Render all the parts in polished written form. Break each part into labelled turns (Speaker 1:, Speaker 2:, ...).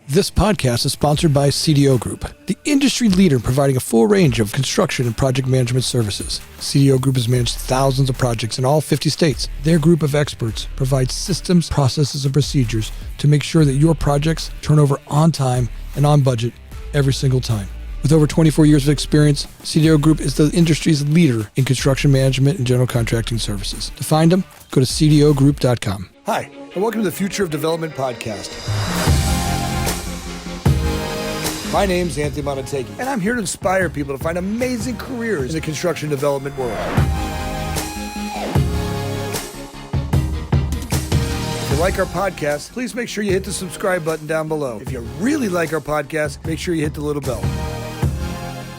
Speaker 1: This podcast is sponsored by CDO Group, the industry leader in providing a full range of construction and project management services. CDO Group has managed thousands of projects in all 50 states. Their group of experts provides systems, processes, and procedures to make sure that your projects turn over on time and on budget every single time. With over 24 years of experience, CDO Group is the industry's leader in construction management and general contracting services. To find them, go to cdogroup.com. Hi, and welcome to the Future of Development podcast. My name's Anthony Amunategui, and I'm here to inspire people to find amazing careers in the construction development world. If you like our podcast, please make sure you hit the subscribe button down below. If you really like our podcast, make sure you hit the little bell.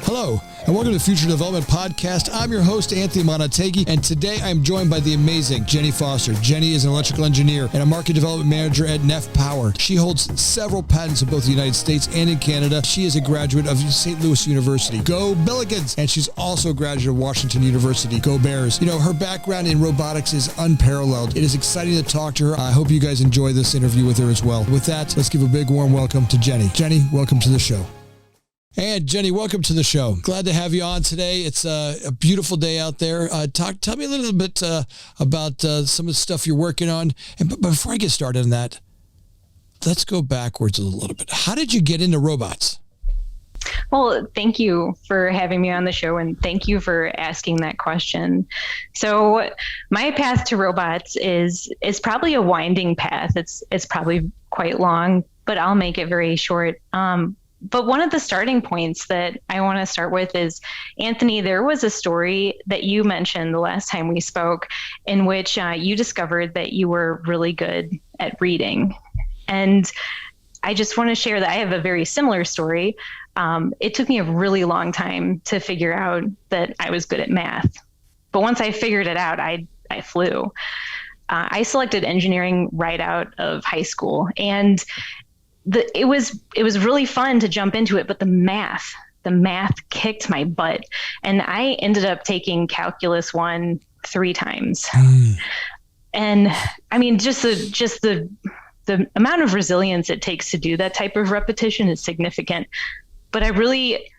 Speaker 1: Hello, and welcome to the Future Development Podcast. I'm your host, Anthony Amunategui, and today I'm joined by the amazing Ginny Foster. Ginny is an electrical engineer and a market development manager at Neff Power. She holds several patents in both the United States and in Canada. She is a graduate of St. Louis University. Go Billikens! And she's also a graduate of Washington University. Go Bears! You know, her background in robotics is unparalleled. It is exciting to talk to her. I hope you guys enjoy this interview with her as well. With that, let's give a big warm welcome to Ginny. Ginny, welcome to the show. And Ginny, welcome to the show. Glad to have you on today. It's a beautiful day out there. Tell me a little bit about some of the stuff you're working on. But before I get started on that, let's go backwards a little bit. How did you get into robots?
Speaker 2: Well, thank you for having me on the show, and thank you for asking that question. So my path to robots is probably a winding path. It's probably quite long, but I'll make it very short. But one of the starting points that I want to start with is, Anthony, there was a story that you mentioned the last time we spoke in which you discovered that you were really good at reading. And I just want to share that I have a very similar story. It took me a really long time to figure out that I was good at math. But once I figured it out, I flew. I selected engineering right out of high school, and it was really fun to jump into it, but the math kicked my butt. And I ended up taking Calculus 1 3 times. And I mean, just the amount of resilience it takes to do that type of repetition is significant. But I really,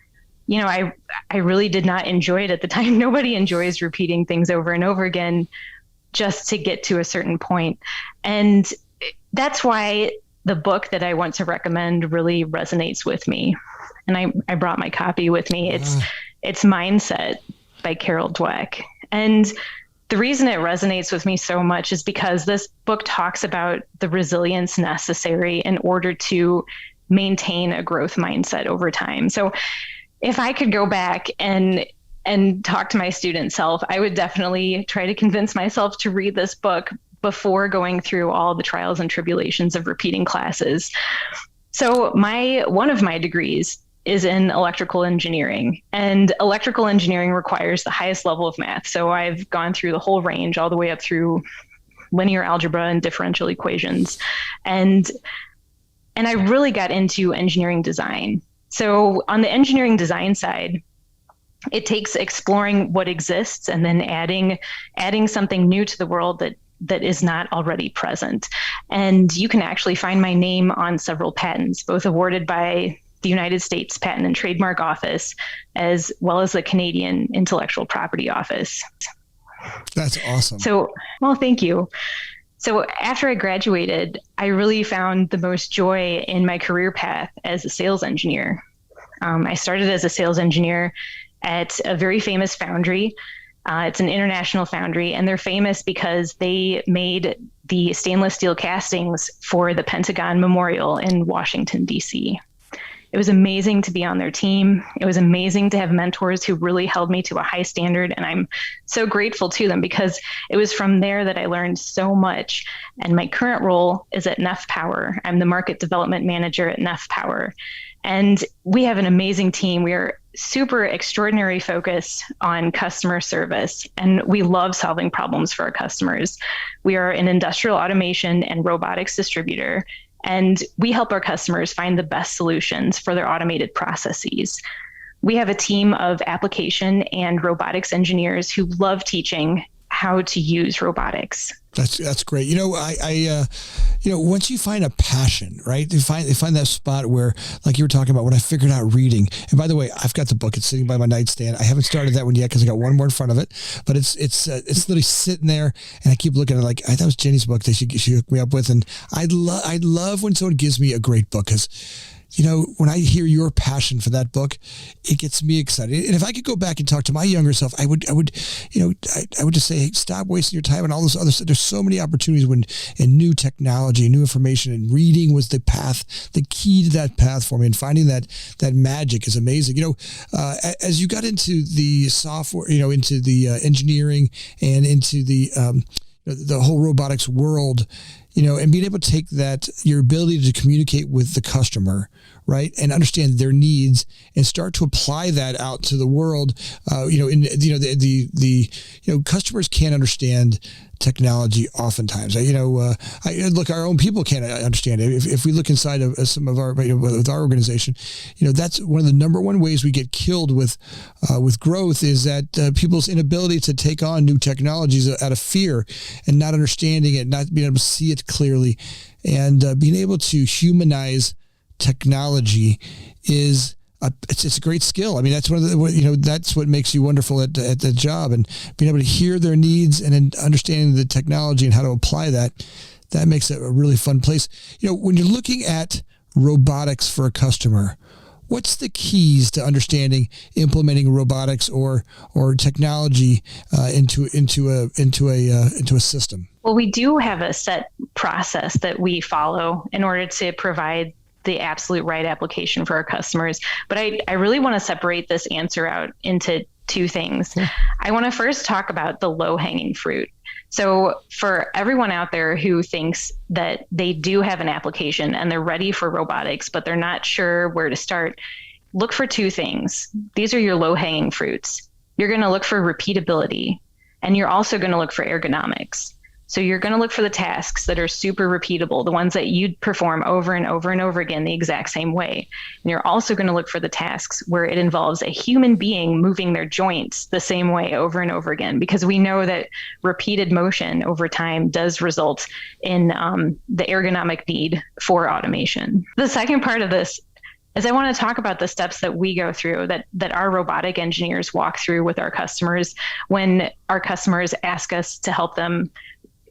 Speaker 2: I really did not enjoy it at the time. Nobody enjoys repeating things over and over again just to get to a certain point. And that's why the book that I want to recommend really resonates with me. And I brought my copy with me. It's Mindset by Carol Dweck. And the reason it resonates with me so much is because this book talks about the resilience necessary in order to maintain a growth mindset over time. So if I could go back and talk to my student self, I would definitely try to convince myself to read this book before going through all the trials and tribulations of repeating classes. So one of my degrees is in electrical engineering, and electrical engineering requires the highest level of math. So I've gone through the whole range all the way up through linear algebra and differential equations. And I really got into engineering design. So on the engineering design side, it takes exploring what exists and then adding something new to the world that is not already present. And you can actually find my name on several patents, both awarded by the United States Patent and Trademark Office, as well as the Canadian Intellectual Property Office.
Speaker 1: That's awesome.
Speaker 2: Well, thank you. So after I graduated, I really found the most joy in my career path as a sales engineer. I started as a sales engineer at a very famous foundry. It's an international foundry, and they're famous because they made the stainless steel castings for the Pentagon Memorial in Washington, D.C. It was amazing to be on their team. It was amazing to have mentors who really held me to a high standard, and I'm so grateful to them because it was from there that I learned so much. And my current role is at Neff Power. I'm the market development manager at Neff Power. And we have an amazing team. We are super extraordinary focus on customer service, and we love solving problems for our customers. We are an industrial automation and robotics distributor, and we help our customers find the best solutions for their automated processes. We have a team of application and robotics engineers who love teaching how to use robotics.
Speaker 1: That's great. Once you find a passion, right? You find that spot where, like you were talking about, when I figured out reading. And by the way, I've got the book. It's sitting by my nightstand. I haven't started that one yet because I got one more in front of it. But it's literally sitting there, and I keep looking at it like, that was Jenny's book that she hooked me up with. And I love when someone gives me a great book, because when I hear your passion for that book, it gets me excited. And if I could go back and talk to my younger self, I would just say, hey, stop wasting your time on all this other stuff. There's so many opportunities in new technology, new information, and reading was the path, the key to that path for me. And finding that magic is amazing. As you got into the software, into the engineering and into the whole robotics world, and being able to take that, your ability to communicate with the customer, right, and understand their needs and start to apply that out to the world. Customers can't understand technology oftentimes. Look, our own people can't understand it. If we look inside of some of our, with our organization, that's one of the number one ways we get killed with growth, is that people's inability to take on new technologies out of fear and not understanding it, not being able to see it clearly, and being able to humanize technology is it's a great skill. I mean, that's one of the, that's what makes you wonderful at the job, and being able to hear their needs and then understanding the technology and how to apply that makes it a really fun place. When you're looking at robotics for a customer, what's the keys to understanding implementing robotics or technology into a system?
Speaker 2: Well, we do have a set process that we follow in order to provide the absolute right application for our customers. But I really want to separate this answer out into two things. Yeah. I want to first talk about the low-hanging fruit. So for everyone out there who thinks that they do have an application and they're ready for robotics, but they're not sure where to start, look for two things. These are your low-hanging fruits. You're going to look for repeatability, and you're also going to look for ergonomics. So you're going to look for the tasks that are super repeatable, the ones that you'd perform over and over and over again the exact same way. And you're also going to look for the tasks where it involves a human being moving their joints the same way over and over again, because we know that repeated motion over time does result in the ergonomic need for automation. The second part of this is I want to talk about the steps that we go through, that our robotic engineers walk through with our customers when our customers ask us to help them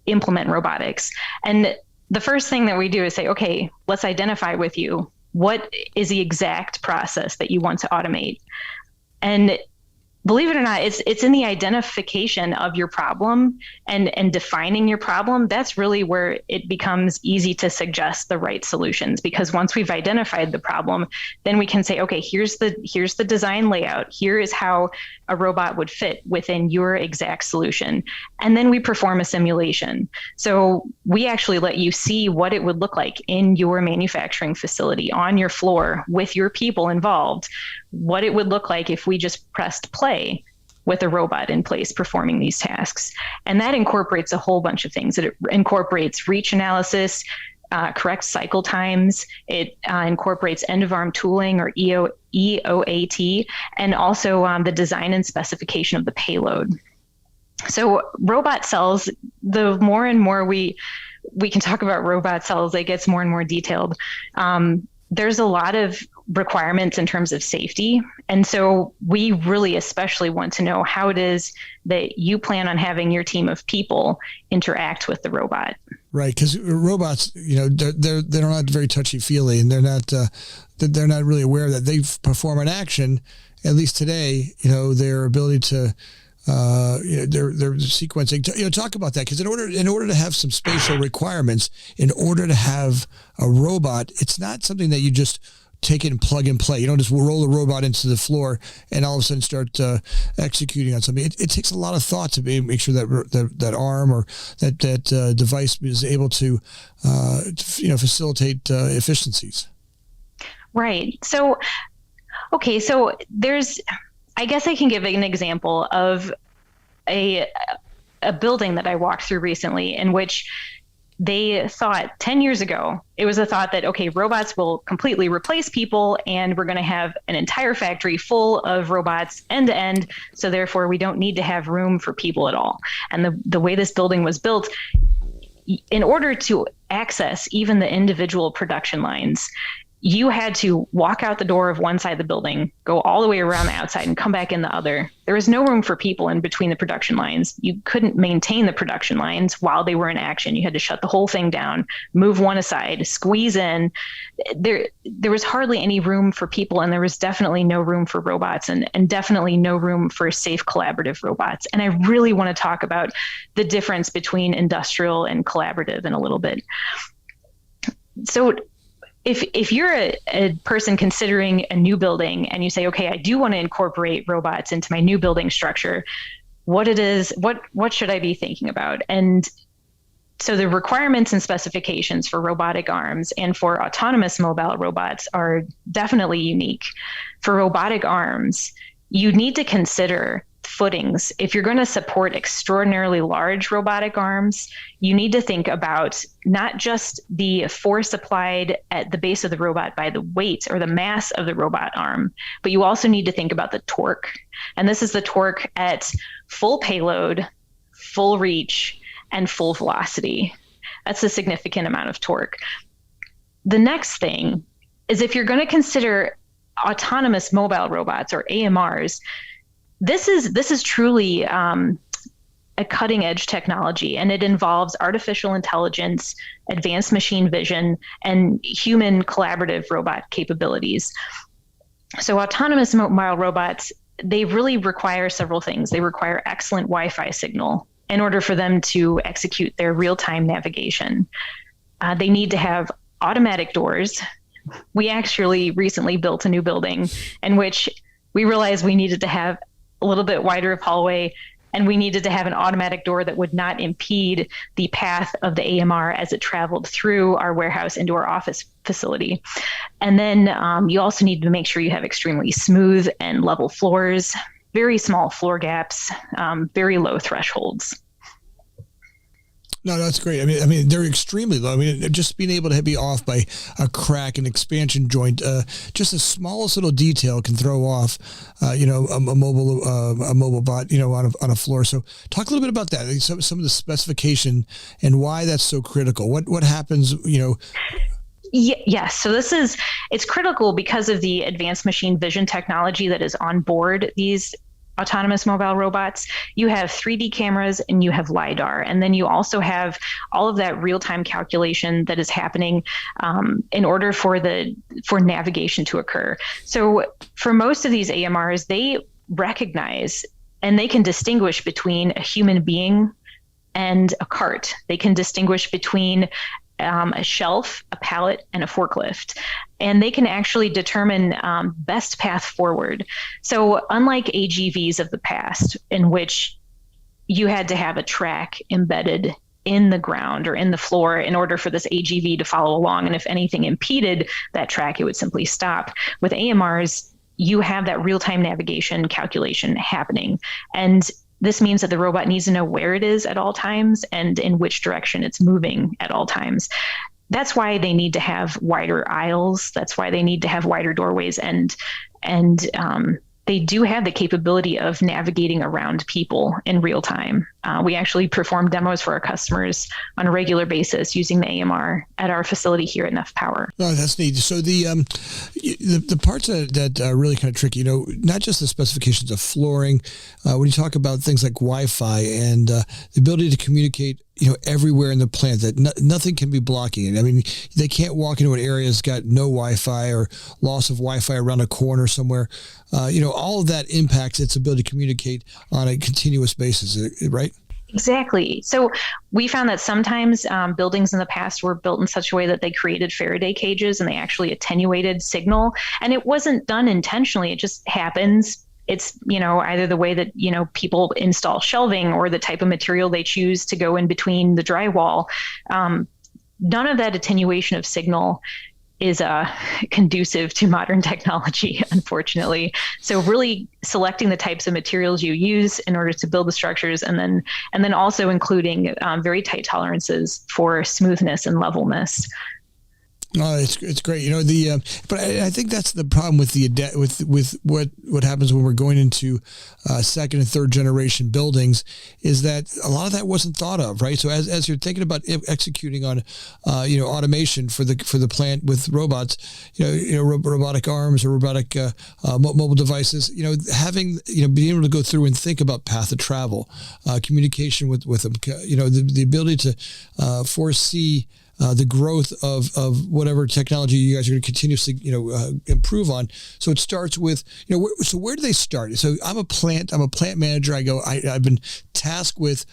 Speaker 2: implement robotics. And the first thing that we do is say, okay, let's identify with you, what is the exact process that you want to automate? And believe it or not, it's in the identification of your problem and defining your problem. That's really where it becomes easy to suggest the right solutions, because once we've identified the problem, then we can say, okay, here's the design layout. Here is how a robot would fit within your exact solution. And then we perform a simulation. So we actually let you see what it would look like in your manufacturing facility, on your floor, with your people involved, what it would look like if we just pressed play with a robot in place performing these tasks. And that incorporates a whole bunch of things. It incorporates reach analysis, correct cycle times. It incorporates end-of-arm tooling, or EOAT, and also the design and specification of the payload. So robot cells, the more and more we can talk about robot cells, it gets more and more detailed. There's a lot of requirements in terms of safety. And so we really especially want to know how it is that you plan on having your team of people interact with the robot.
Speaker 1: Right, because robots, they're not very touchy-feely, and they're not really aware that they perform an action. At least today, their ability to their sequencing. Talk about that, because in order to have some spatial requirements, in order to have a robot, it's not something that you just take it and plug and play. You don't just roll the robot into the floor and all of a sudden start executing on something. It takes a lot of thought to make sure that arm or that device is able to facilitate efficiencies.
Speaker 2: Right. So, okay. So I guess I can give an example of a building that I walked through recently, in which they thought 10 years ago, it was a thought that, okay, robots will completely replace people and we're going to have an entire factory full of robots end to end. So therefore, we don't need to have room for people at all. And the way this building was built, in order to access even the individual production lines, you had to walk out the door of one side of the building, go all the way around the outside and come back in the other. There was no room for people in between the production lines. You couldn't maintain the production lines while they were in action. You had to shut the whole thing down, move one aside, squeeze in. There was hardly any room for people, and there was definitely no room for robots, and definitely no room for safe collaborative robots. And I really want to talk about the difference between industrial and collaborative in a little bit. So if you're a person considering a new building and you say, okay, I do want to incorporate robots into my new building structure, what should I be thinking about? And so the requirements and specifications for robotic arms and for autonomous mobile robots are definitely unique. For robotic arms, you need to consider footings. If you're going to support extraordinarily large robotic arms, you need to think about not just the force applied at the base of the robot by the weight or the mass of the robot arm, but you also need to think about the torque. And this is the torque at full payload, full reach, and full velocity. That's a significant amount of torque. The next thing is, if you're going to consider autonomous mobile robots or AMRs, this is truly a cutting edge technology, and it involves artificial intelligence, advanced machine vision, and human collaborative robot capabilities. So autonomous mobile robots, they really require several things. They require excellent Wi-Fi signal in order for them to execute their real-time navigation. They need to have automatic doors. We actually recently built a new building in which we realized we needed to have a little bit wider of hallway, and we needed to have an automatic door that would not impede the path of the AMR as it traveled through our warehouse into our office facility. And then you also need to make sure you have extremely smooth and level floors, very small floor gaps, very low thresholds.
Speaker 1: No, that's great. I mean, they're extremely low. I mean, just being able to be off by a crack, an expansion joint, just the smallest little detail can throw off, a mobile bot, on a floor. So talk a little bit about that. Some of the specification and why that's so critical. What happens,
Speaker 2: Yes. So it's critical because of the advanced machine vision technology that is on board these autonomous mobile robots. You have 3D cameras and you have LiDAR. And then you also have all of that real-time calculation that is happening in order for navigation to occur. So for most of these AMRs, they recognize and they can distinguish between a human being and a cart. They can distinguish between a shelf, a pallet, and a forklift. And they can actually determine best path forward. So unlike AGVs of the past, in which you had to have a track embedded in the ground or in the floor in order for this AGV to follow along, and if anything impeded that track, it would simply stop. With AMRs, you have that real-time navigation calculation happening. And this means that the robot needs to know where it is at all times and in which direction it's moving at all times. That's why they need to have wider aisles. That's why they need to have wider doorways, and they do have the capability of navigating around people in real time. We actually perform demos for our customers on a regular basis using the AMR at our facility here at Neff Power.
Speaker 1: Oh, that's neat. So the parts that are really kind of tricky, not just the specifications of flooring, when you talk about things like Wi-Fi and the ability to communicate everywhere in the plant, that nothing can be blocking it. I mean, they can't walk into an area that's got no Wi-Fi or loss of Wi-Fi around a corner somewhere. All of that impacts its ability to communicate on a continuous basis, right?
Speaker 2: Exactly. So we found that sometimes buildings in the past were built in such a way that they created Faraday cages and they actually attenuated signal. And it wasn't done intentionally. It just happens. It's, either the way that, people install shelving or the type of material they choose to go in between the drywall. None of that attenuation of signal is conducive to modern technology, unfortunately. So really selecting the types of materials you use in order to build the structures, and then also including very tight tolerances for smoothness and levelness.
Speaker 1: Oh, it's great. But I think that's the problem with with what happens when we're going into second and third generation buildings, is that a lot of that wasn't thought of, right? So as you're thinking about executing on, automation for the plant with robots, robotic arms or robotic mobile devices, having being able to go through and think about path of travel, communication with them, the ability to foresee the growth of whatever technology you guys are going to continuously, improve on. So it starts with, so where do they start? So I'm a plant manager. I've been tasked with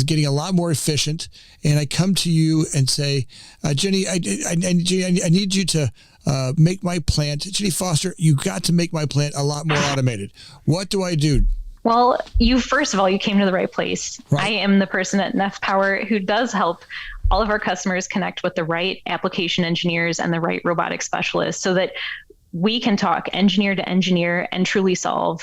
Speaker 1: getting a lot more efficient, and I come to you and say, Ginny, I need you to make my plant, Ginny Foster, you got to make my plant a lot more automated. What do I do?
Speaker 2: Well, first of all, you came to the right place. Right. I am the person at Neff Power who does help all of our customers connect with the right application engineers and the right robotic specialists, so that we can talk engineer to engineer and truly solve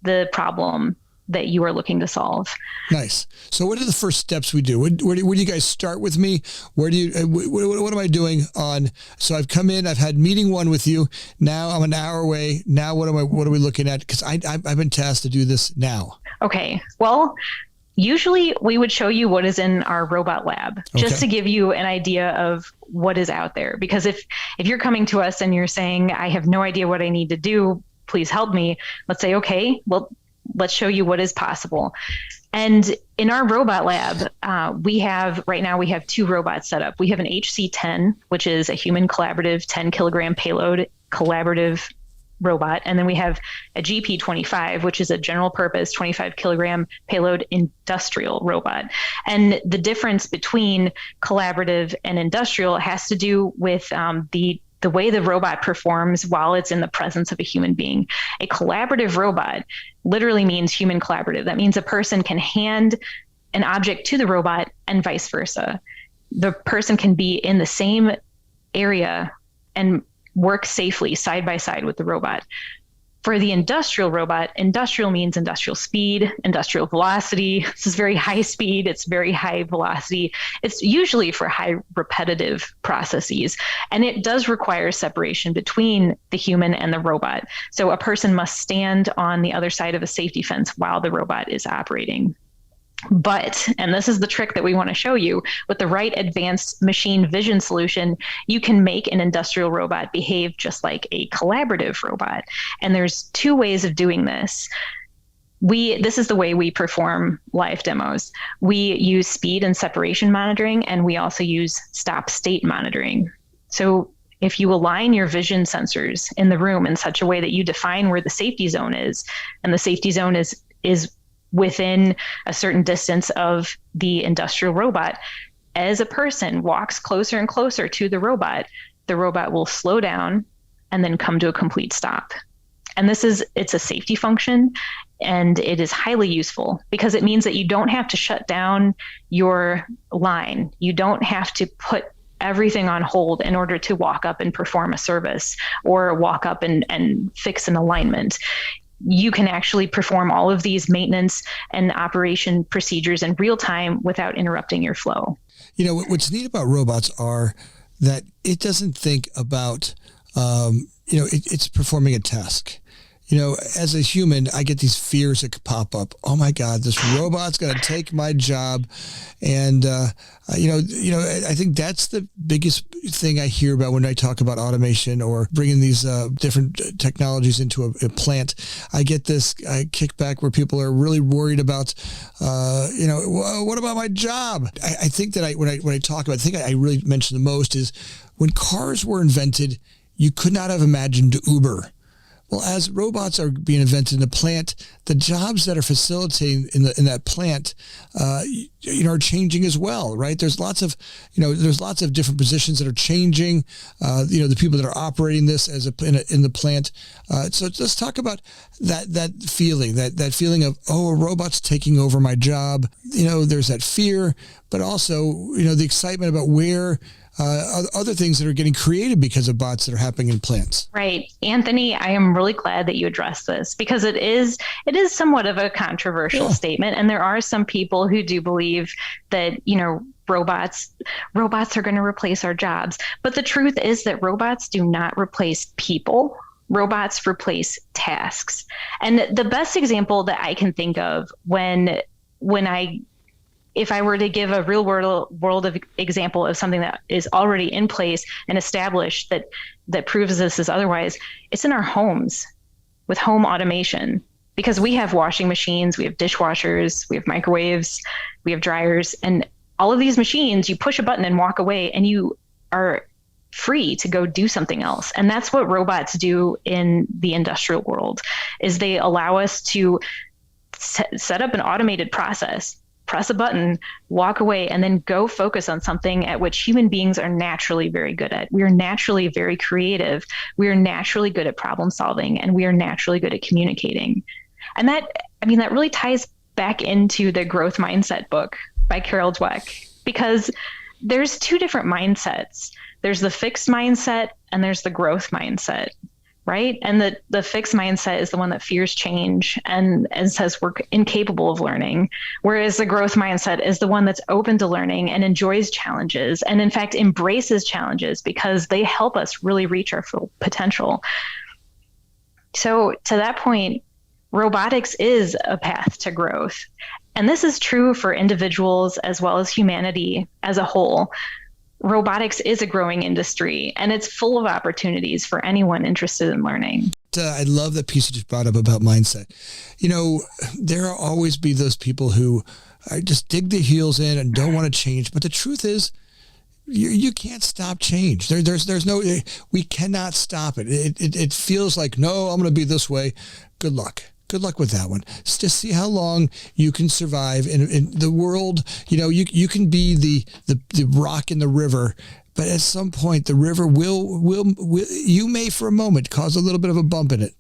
Speaker 2: the problem that you are looking to solve.
Speaker 1: Nice. So what are the first steps we do? Where do you guys start with me? What am I doing on? So I've come in, I've had meeting one with you. Now I'm an hour away. Now what are we looking at? Because I've been tasked to do this now.
Speaker 2: Okay. Well, usually we would show you what is in our robot lab, just to give you an idea of what is out there. Because if you're coming to us and you're saying, I have no idea what I need to do, please help me. Let's say, okay, well, let's show you what is possible. And in our robot lab, right now we have 2 robots set up. We have an HC10, which is a human collaborative 10 kilogram payload collaborative robot. And then we have a GP25, which is a general purpose 25 kilogram payload industrial robot. And the difference between collaborative and industrial has to do with the way the robot performs while it's in the presence of a human being. A collaborative robot literally means human collaborative. That means a person can hand an object to the robot and vice versa. The person can be in the same area and work safely side by side with the robot. For the industrial robot, industrial means industrial speed, industrial velocity. This is very high speed. It's very high velocity. It's usually for high repetitive processes. And it does require separation between the human and the robot. So a person must stand on the other side of a safety fence while the robot is operating. But, and this is the trick that we want to show you, with the right advanced machine vision solution, you can make an industrial robot behave just like a collaborative robot. And there's 2 ways of doing this. This is the way we perform live demos. We use speed and separation monitoring, and we also use stop state monitoring. So if you align your vision sensors in the room in such a way that you define where the safety zone is, and the safety zone is within a certain distance of the industrial robot, as a person walks closer and closer to the robot will slow down and then come to a complete stop. And it's a safety function, and it is highly useful because it means that you don't have to shut down your line. You don't have to put everything on hold in order to walk up and perform a service or walk up and fix an alignment. You can actually perform all of these maintenance and operation procedures in real time without interrupting your flow.
Speaker 1: What's neat about robots are that it doesn't think about, it's performing a task. As a human, I get these fears that could pop up. Oh my God, this robot's going to take my job. And, I think that's the biggest thing I hear about when I talk about automation or bringing these different technologies into a plant. I get this kickback where people are really worried about, what about my job? I think that when I talk about, I think I really mention the most is when cars were invented, you could not have imagined Uber. Well, as robots are being invented in the plant, the jobs that are facilitating in that plant, are changing as well, right? There's lots of different positions that are changing. The people that are operating this in the plant. So let's talk about that feeling of, oh, a robot's taking over my job. There's that fear, but also the excitement about where other things that are getting created because of bots that are happening in plants.
Speaker 2: Right. Anthony, I am really glad that you addressed this because it is somewhat of a controversial statement. And there are some people who do believe that, robots are going to replace our jobs. But the truth is that robots do not replace people. Robots replace tasks. And the best example that I can think of if I were to give a real world of example of something that is already in place and established that proves this is otherwise, it's in our homes with home automation, because we have washing machines, we have dishwashers, we have microwaves, we have dryers, and all of these machines, you push a button and walk away and you are free to go do something else. And that's what robots do in the industrial world, is they allow us to set up an automated process, press a button, walk away, and then go focus on something at which human beings are naturally very good at. We are naturally very creative. We are naturally good at problem solving, and we are naturally good at communicating. And that really ties back into the growth mindset book by Carol Dweck, because there's two different mindsets. There's the fixed mindset and there's the growth mindset. Right. And the fixed mindset is the one that fears change and says we're incapable of learning. Whereas the growth mindset is the one that's open to learning and enjoys challenges and, in fact, embraces challenges because they help us really reach our full potential. So to that point, robotics is a path to growth. And this is true for individuals as well as humanity as a whole. Robotics is a growing industry, and it's full of opportunities for anyone interested in learning.
Speaker 1: I love that piece you just brought up about mindset. There will always be those people who just dig their heels in and don't want to change. But the truth is, you can't stop change. There's no, we cannot stop it. It feels like, no, I'm going to be this way. Good luck. Good luck with that one. Just see how long you can survive in the world. You can be the rock in the river, but at some point the river will you may for a moment cause a little bit of a bump in it,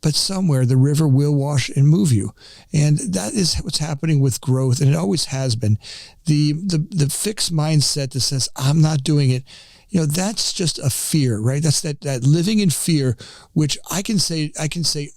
Speaker 1: but somewhere the river will wash and move you. And that is what's happening with growth. And it always has been. The fixed mindset that says, I'm not doing it. That's just a fear, right? That's that living in fear, which I can say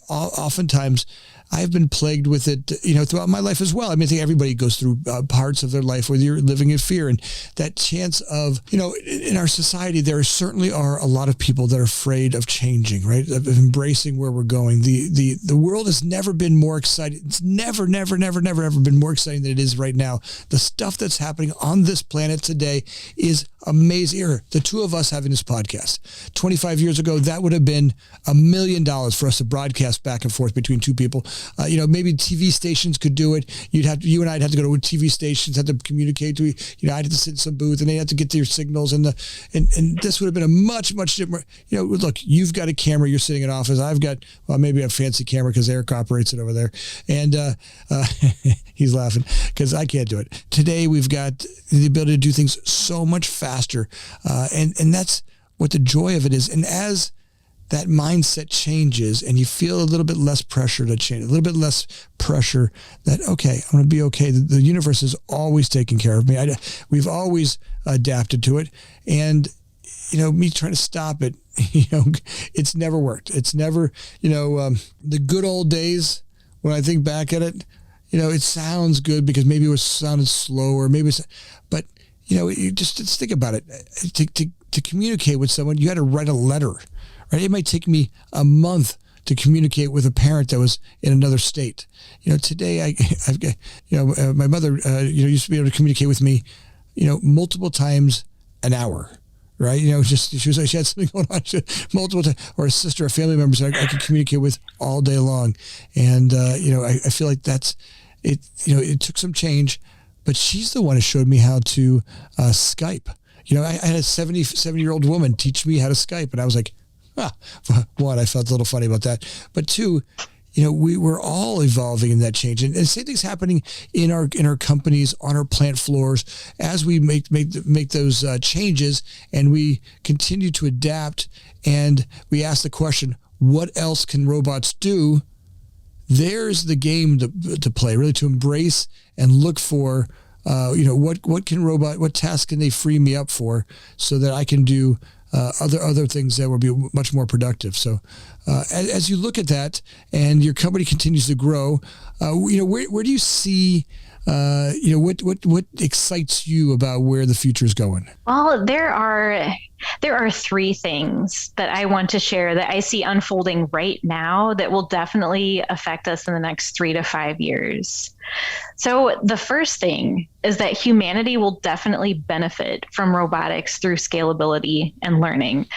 Speaker 1: oftentimes I've been plagued with it, throughout my life as well. I think everybody goes through parts of their life where you're living in fear, and that chance of, in our society, there certainly are a lot of people that are afraid of changing, right? Of embracing where we're going. The world has never been more exciting. It's never been more exciting than it is right now. The stuff that's happening on this planet today is amazing. Here, the two of us having this podcast. 25 years ago, that would have been $1 million for us to broadcast back and forth between two people. Maybe TV stations could do it. You and I'd have to go to TV stations, have to communicate to, I'd have to sit in some booth and they'd have to get their signals and this would have been a much different, look, you've got a camera, you're sitting in office. I've got, maybe a fancy camera because Eric operates it over there. And he's laughing because I can't do it. Today, we've got the ability to do things so much faster. And that's what the joy of it is. And as that mindset changes and you feel a little bit less pressure to change, a little bit less pressure that, okay, I'm going to be okay. The universe is always taking care of me. We've always adapted to it. And, me trying to stop it, it's never worked. It's never, the good old days when I think back at it, it sounds good because maybe it sounded slower, but you just think about it. To communicate with someone, you had to write a letter. Right? It might take me a month to communicate with a parent that was in another state. Today I've got, my mother, used to be able to communicate with me, multiple times an hour. Right? She had something going on multiple times, or a sister, a family member that I could communicate with all day long. And, I feel like that's it. It took some change, but she's the one who showed me how to Skype. I had a 77-year-old woman teach me how to Skype, and I was like, one, I felt a little funny about that. But two, we were all evolving in that change. And same thing's happening in our companies, on our plant floors, as we make those changes and we continue to adapt and we ask the question, what else can robots do? There's the game to play, really, to embrace and look for what task can they free me up for so that I can do other things that will be much more productive. So as you look at that and your company continues to grow, where do you see, what excites you about where the future is going?
Speaker 2: Well, there are three things that I want to share that I see unfolding right now that will definitely affect us in the next 3 to 5 years. So the first thing is that humanity will definitely benefit from robotics through scalability and learning.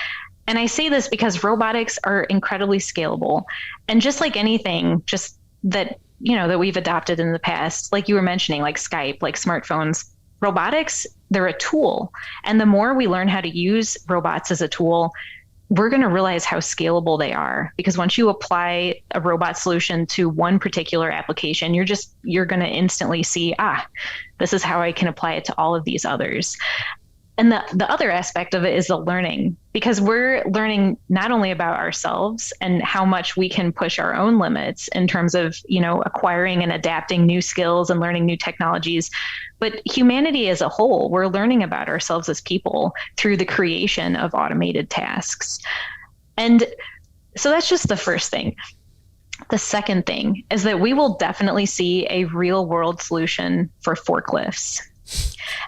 Speaker 2: And I say this because robotics are incredibly scalable. And just like anything, just that we've adopted in the past, like you were mentioning, like Skype, like smartphones, robotics, they're a tool. And the more we learn how to use robots as a tool, we're going to realize how scalable they are. Because once you apply a robot solution to one particular application, you're going to instantly see, this is how I can apply it to all of these others. And the other aspect of it is the learning, because we're learning not only about ourselves and how much we can push our own limits in terms of, acquiring and adapting new skills and learning new technologies, but humanity as a whole, we're learning about ourselves as people through the creation of automated tasks. And so that's just the first thing. The second thing is that we will definitely see a real world solution for forklifts.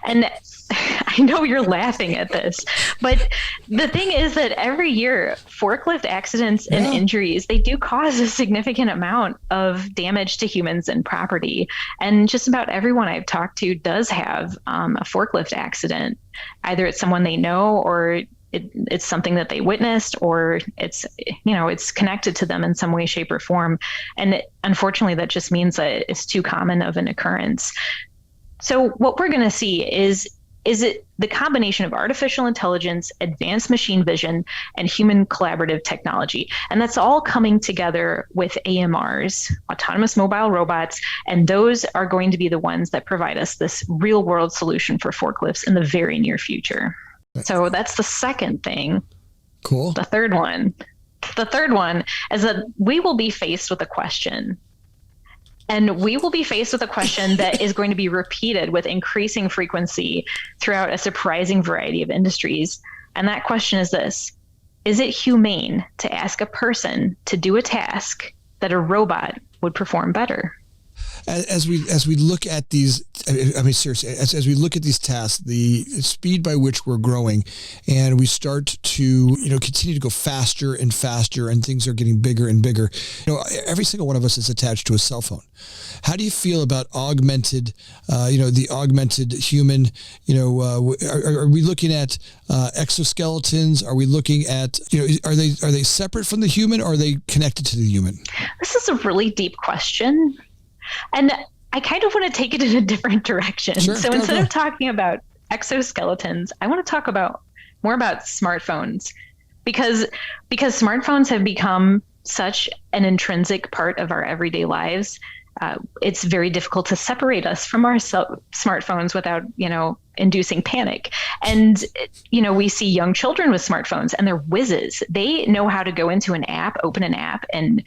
Speaker 2: And I know you're laughing at this, but the thing is that every year, forklift accidents and injuries, they do cause a significant amount of damage to humans and property. And just about everyone I've talked to does have a forklift accident. Either it's someone they know, or it's something that they witnessed, or it's connected to them in some way, shape, or form. And unfortunately, that just means that it's too common of an occurrence. So what we're going to see is it the combination of artificial intelligence, advanced machine vision, and human collaborative technology. And that's all coming together with AMRs, autonomous mobile robots, and those are going to be the ones that provide us this real world solution for forklifts in the very near future. So that's the second thing.
Speaker 1: Cool.
Speaker 2: The third one is that we will be faced with a question. And we will be faced with a question that is going to be repeated with increasing frequency throughout a surprising variety of industries. And that question is this: is it humane to ask a person to do a task that a robot would perform better?
Speaker 1: As we look at these, seriously, as we look at these tasks, the speed by which we're growing, and we start to, continue to go faster and faster, and things are getting bigger and bigger. Every single one of us is attached to a cell phone. How do you feel about the augmented human? Are we looking at exoskeletons? Are we looking at, are they separate from the human, or are they connected to the human?
Speaker 2: This is a really deep question. And I kind of want to take it in a different direction. Sure, so instead of talking about exoskeletons, I want to talk more about smartphones, because smartphones have become such an intrinsic part of our everyday lives. It's very difficult to separate us from our smartphones without, inducing panic. And, we see young children with smartphones and they're whizzes. They know how to go into an app, open an app and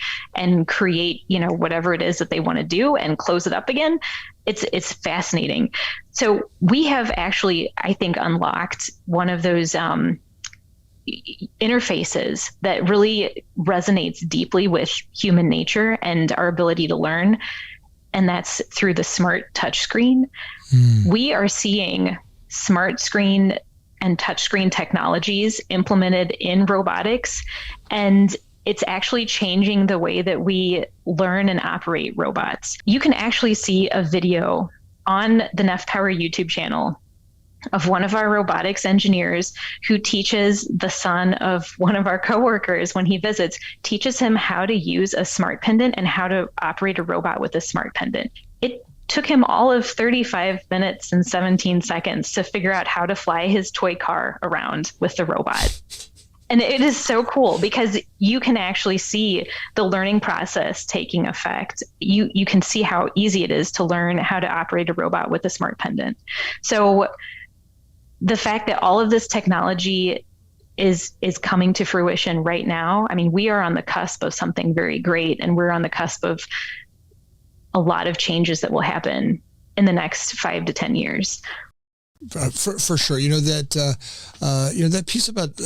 Speaker 2: create, whatever it is that they want to do and close it up again. It's fascinating. So we have actually, I think, unlocked one of those interfaces that really resonates deeply with human nature and our ability to learn. And that's through the smart touchscreen. We are seeing smart screen and touchscreen technologies implemented in robotics, and it's actually changing the way that we learn and operate robots. You can actually see a video on the Neff Power YouTube channel of one of our robotics engineers who teaches the son of one of our coworkers when he visits, teaches him how to use a smart pendant and how to operate a robot with a smart pendant. It took him all of 35 minutes and 17 seconds to figure out how to fly his toy car around with the robot. And it is so cool because you can actually see the learning process taking effect. You can see how easy it is to learn how to operate a robot with a smart pendant. So the fact that all of this technology is coming to fruition right now, we are on the cusp of something very great, and we're on the cusp of a lot of changes that will happen in the next 5 to 10 years.
Speaker 1: For sure. That piece about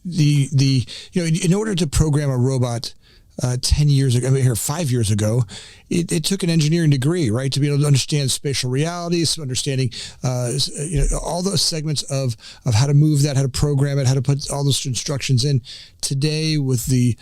Speaker 1: in order to program a robot 10 years ago, 5 years ago, it took an engineering degree, right, to be able to understand spatial realities, understanding, all those segments of how to move that, how to program it, how to put all those instructions in. Today, with the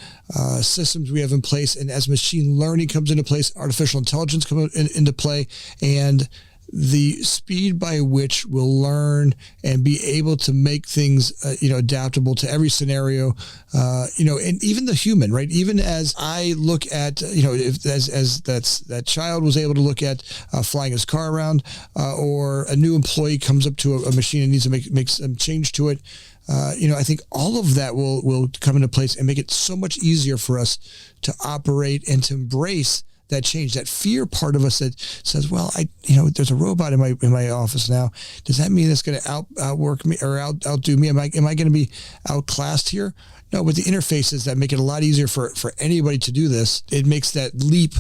Speaker 1: systems we have in place, and as machine learning comes into place, artificial intelligence comes into play, and the speed by which we'll learn and be able to make things, adaptable to every scenario, and even the human, right? Even as I look at, if as that child was able to look at flying his car around, or a new employee comes up to a machine and needs to make some change to it. I think all of that will come into place and make it so much easier for us to operate and to embrace that change. That fear part of us that says, well, there's a robot in my office now. Does that mean it's going to outwork me or outdo me? Am I going to be outclassed here? No, but the interfaces that make it a lot easier for anybody to do this, it makes that leap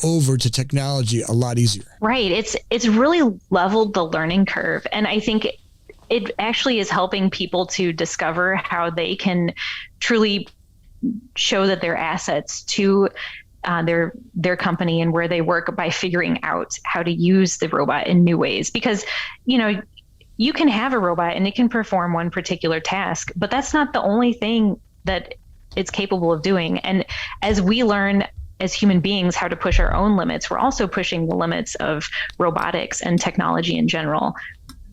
Speaker 1: over to technology a lot easier.
Speaker 2: Right. It's really leveled the learning curve. And I think it actually is helping people to discover how they can truly show that they're assets to their company and where they work by figuring out how to use the robot in new ways. Because, you can have a robot and it can perform one particular task, but that's not the only thing that it's capable of doing. And as we learn as human beings how to push our own limits, we're also pushing the limits of robotics and technology in general.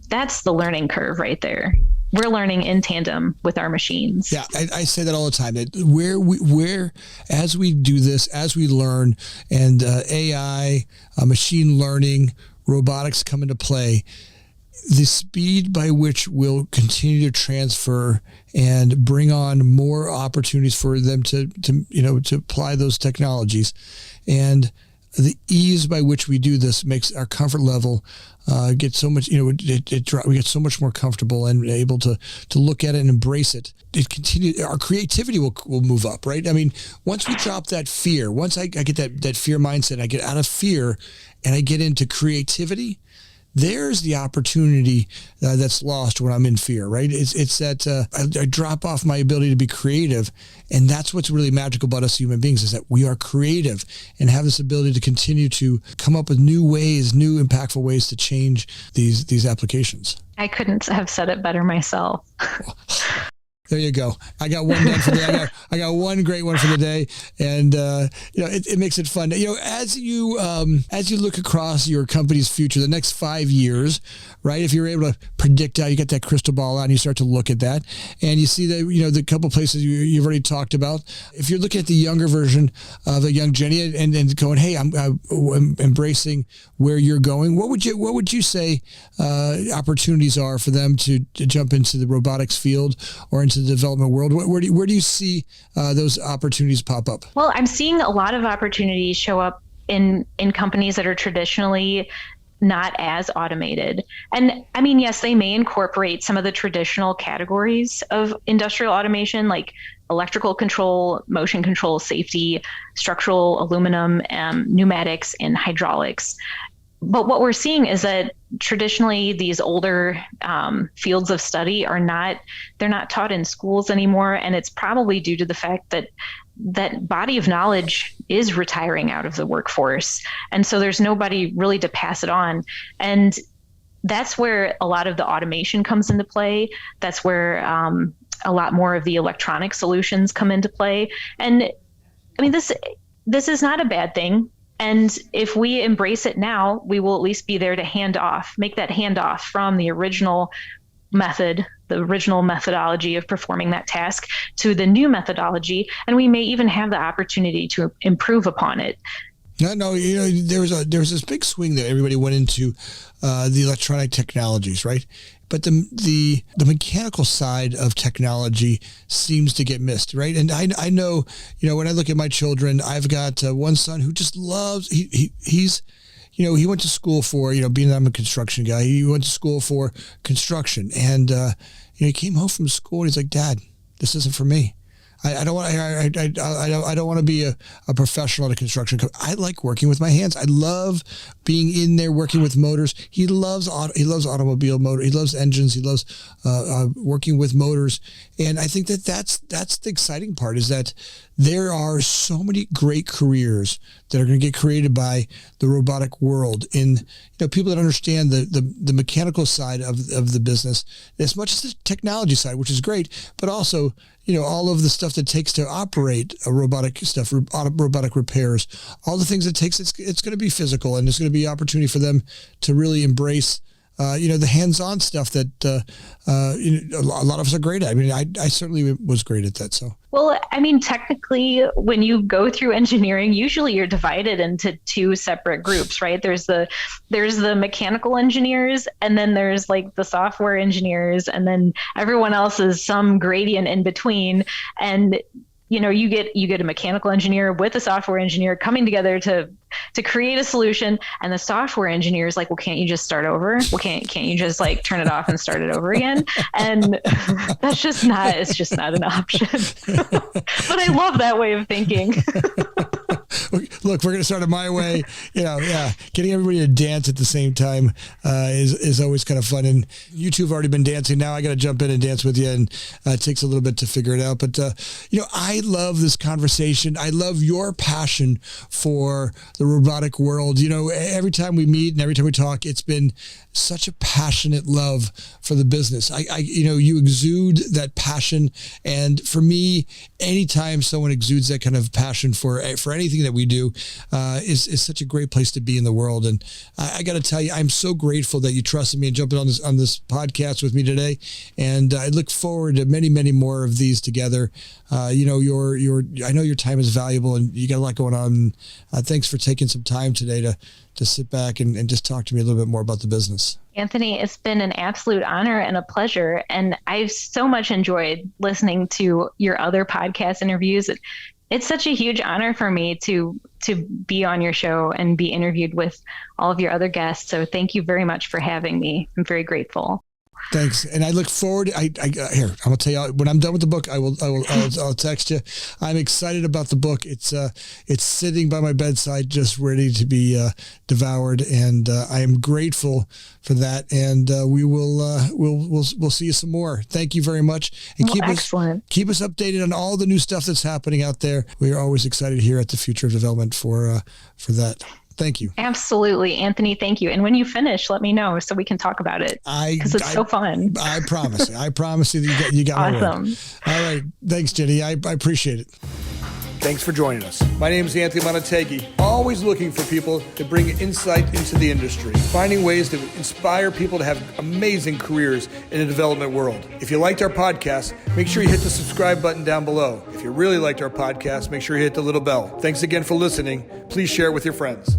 Speaker 2: That's the learning curve right there. We're learning in tandem with our machines.
Speaker 1: Yeah, I say that all the time. That where as we do this, as we learn, and AI, machine learning, robotics come into play, the speed by which we'll continue to transfer and bring on more opportunities for them to apply those technologies, and the ease by which we do this makes our comfort level get so much, we get so much more comfortable and able to look at it and embrace it. Our creativity will move up, right? I mean, once we drop that fear, once I get that fear mindset, I get out of fear and I get into creativity, there's the opportunity that's lost when I'm in fear, right? It's that I drop off my ability to be creative, and that's what's really magical about us human beings, is that we are creative and have this ability to continue to come up with new ways, new impactful ways to change these applications.
Speaker 2: I couldn't have said it better myself.
Speaker 1: There you go. I got one done for the day. I got one great one for the day, and it makes it fun. As you look across your company's future, the next 5 years, right? If you're able to predict out, you get that crystal ball out, and you start to look at that, and you see that the couple places you've already talked about. If you're looking at the younger version of a young Jenny and going, hey, I'm embracing where you're going, what would you say opportunities are for them to jump into the robotics field or into the development world? Where do you see those opportunities pop up?
Speaker 2: Well, I'm seeing a lot of opportunities show up in companies that are traditionally not as automated. And I mean, yes, they may incorporate some of the traditional categories of industrial automation, like electrical control, motion control, safety, structural, aluminum, pneumatics, and hydraulics. But what we're seeing is that traditionally these older fields of study they're not taught in schools anymore. And it's probably due to the fact that that body of knowledge is retiring out of the workforce. And so there's nobody really to pass it on. And that's where a lot of the automation comes into play. That's where a lot more of the electronic solutions come into play. And I mean, this is not a bad thing. And if we embrace it now, we will at least be there to make that handoff from the original method, the original methodology of performing that task, to the new methodology. And we may even have the opportunity to improve upon it.
Speaker 1: No, there was this big swing that everybody went into the electronic technologies, right? But the mechanical side of technology seems to get missed, right? And I know, when I look at my children, I've got one son who just loves, he's he went to school for, being I'm a construction guy, he went to school for construction, and he came home from school and he's like, Dad, this isn't for me. I don't want. I don't want to be a professional at a construction company. I like working with my hands. I love being in there working with motors. He loves automobile motor. He loves engines. He loves working with motors. And I think that's the exciting part, is that there are so many great careers that are going to get created by the robotic world, in people that understand the mechanical side of the business as much as the technology side, which is great, but also all of the stuff that takes to operate a robotic stuff, robotic repairs, all the things it takes. It's going to be physical, and it's going to be an opportunity for them to really embrace the hands-on stuff that a lot of us are great at. I mean, I certainly was great at that. So.
Speaker 2: Well, I mean, technically, when you go through engineering, usually you're divided into two separate groups, right? There's the mechanical engineers, and then there's like the software engineers, and then everyone else is some gradient in between. And you get a mechanical engineer with a software engineer coming together to create a solution, and the software engineer is like, well, can't you just start over? Well, can't you just like turn it off and start it over again? And it's just not an option. But I love that way of thinking.
Speaker 1: Look, we're going to start it my way. Getting everybody to dance at the same time is always kind of fun. And you two have already been dancing. Now I got to jump in and dance with you, and it takes a little bit to figure it out. But I love this conversation. I love your passion for the robotic world. Every time we meet and every time we talk, it's been such a passionate love for the business. You exude that passion, and for me, anytime someone exudes that kind of passion for anything that we do, is such a great place to be in the world. And I got to tell you, I'm so grateful that you trusted me and jumped on this podcast with me today. And I look forward to many, many more of these together. I know your time is valuable, and you got a lot going on. Thanks for taking some time today to sit back and just talk to me a little bit more about the business.
Speaker 2: Anthony, it's been an absolute honor and a pleasure. And I've so much enjoyed listening to your other podcast interviews. It's such a huge honor for me to be on your show and be interviewed with all of your other guests. So thank you very much for having me. I'm very grateful.
Speaker 1: Thanks. And I look forward. Here, I'm gonna tell you, when I'm done with the book, I'll text you. I'm excited about the book. It's sitting by my bedside, just ready to be devoured. And I am grateful for that. And we'll see you some more. Thank you very much. And keep us updated on all the new stuff that's happening out there. We are always excited here at the Future of Development for that. Thank you.
Speaker 2: Absolutely. Anthony, thank you. And when you finish, let me know so we can talk about it, because it's so fun.
Speaker 1: I promise you. I promise you that you got
Speaker 2: awesome.
Speaker 1: All right. Thanks, Ginny. I appreciate it. Thanks for joining us. My name is Anthony Amunategui, always looking for people to bring insight into the industry, finding ways to inspire people to have amazing careers in the development world. If you liked our podcast, make sure you hit the subscribe button down below. If you really liked our podcast, make sure you hit the little bell. Thanks again for listening. Please share it with your friends.